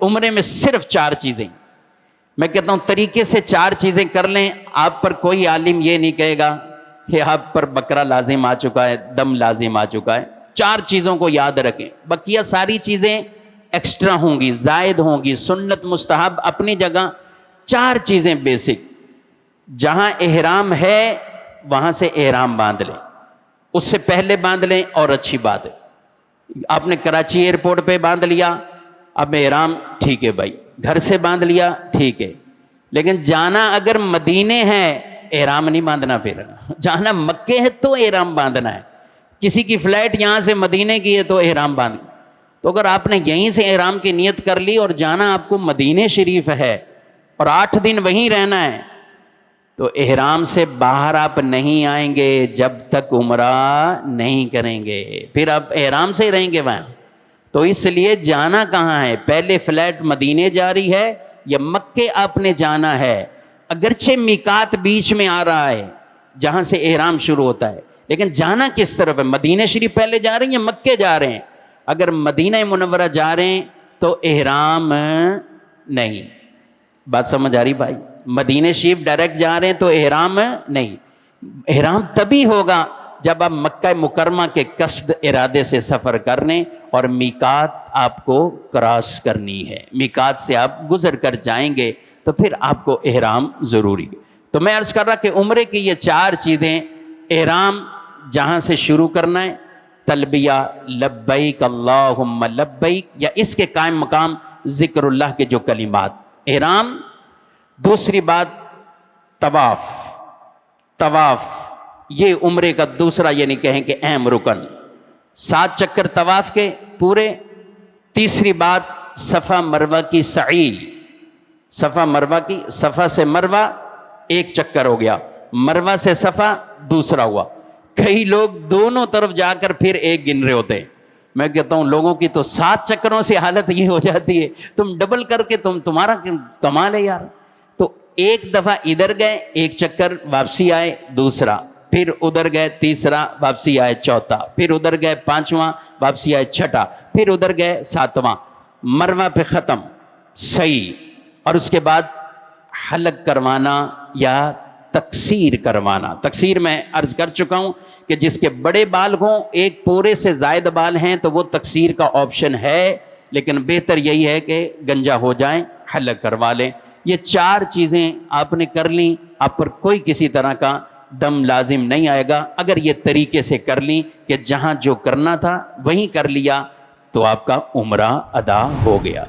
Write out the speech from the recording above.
عمرے میں صرف 4 چیزیں، میں کہتا ہوں طریقے سے 4 چیزیں کر لیں، آپ پر کوئی عالم یہ نہیں کہے گا کہ آپ پر بکرا لازم آ چکا ہے، دم لازم آ چکا ہے۔ 4 چیزوں کو یاد رکھیں، بقیہ ساری چیزیں ایکسٹرا ہوں گی، زائد ہوں گی، سنت مستحب اپنی جگہ۔ 4 چیزیں بیسک، جہاں احرام ہے وہاں سے احرام باندھ لیں، اس سے پہلے باندھ لیں اور اچھی بات ہے۔ آپ نے کراچی ایئرپورٹ پہ باندھ لیا، اب احرام ٹھیک ہے بھائی، گھر سے باندھ لیا ٹھیک ہے، لیکن جانا اگر مدینے ہے احرام نہیں باندھنا، پھر جانا مکے ہے تو احرام باندھنا ہے۔ کسی کی فلائٹ یہاں سے مدینے کی ہے تو احرام باندھ، تو اگر آپ نے یہیں سے احرام کی نیت کر لی اور جانا آپ کو مدینے شریف ہے اور 8 دن وہیں رہنا ہے، تو احرام سے باہر آپ نہیں آئیں گے جب تک عمرہ نہیں کریں گے، پھر آپ احرام سے ہی رہیں گے وہاں۔ تو اس لیے جانا کہاں ہے، پہلے فلائٹ مدینے جا رہی ہے یا مکے آپ نے جانا ہے، اگرچہ میقات بیچ میں آ رہا ہے جہاں سے احرام شروع ہوتا ہے، لیکن جانا کس طرف ہے، مدینہ شریف پہلے جا رہے ہیں یا مکے جا رہے ہیں؟ اگر مدینہ منورہ جا رہے ہیں تو احرام نہیں، بات سمجھ آ رہی بھائی؟ مدینہ شریف ڈائریکٹ جا رہے ہیں تو احرام نہیں، احرام تبھی ہوگا جب آپ مکہ مکرمہ کے قصد ارادے سے سفر کرنے اور میقات آپ کو کراس کرنی ہے، میقات سے آپ گزر کر جائیں گے تو پھر آپ کو احرام ضروری ہے۔ تو میں عرض کر رہا کہ عمرے کی یہ 4 چیزیں، احرام جہاں سے شروع کرنا ہے، تلبیہ لبیک اللہم لبیک، یا اس کے قائم مقام ذکر اللہ کے جو کلمات، احرام۔ دوسری بات طواف، طواف یہ عمرے کا دوسرا یعنی کہیں کہ اہم رکن، 7 چکر طواف کے پورے۔ تیسری بات صفا مروہ کی سعی، صفا مروہ کی، صفا سے مروہ 1 چکر ہو گیا، مروہ سے صفا دوسرا ہوا۔ کئی لوگ دونوں طرف جا کر پھر 1 گن رہے ہوتے ہیں، میں کہتا ہوں لوگوں کی تو 7 چکروں سے حالت یہ ہو جاتی ہے، تم ڈبل کر کے تمہارا کمال ہے یار۔ تو 1 دفعہ ادھر گئے 1 چکر، واپسی آئے دوسرا، پھر ادھر گئے تیسرا، واپسی آئے چوتھا، پھر ادھر گئے 5واں، واپسی آئے چھٹا، پھر ادھر گئے 7واں، مروہ پہ ختم صحیح۔ اور اس کے بعد حلق کروانا یا تقصیر کروانا۔ تقصیر میں عرض کر چکا ہوں کہ جس کے بڑے بال ہوں، 1 پورے سے زائد بال ہیں تو وہ تقصیر کا آپشن ہے، لیکن بہتر یہی ہے کہ گنجا ہو جائیں، حلق کروا لیں۔ یہ 4 چیزیں آپ نے کر لیں، آپ پر کوئی کسی طرح کا دم لازم نہیں آئے گا۔ اگر یہ طریقے سے کر لیں کہ جہاں جو کرنا تھا وہیں کر لیا تو آپ کا عمرہ ادا ہو گیا۔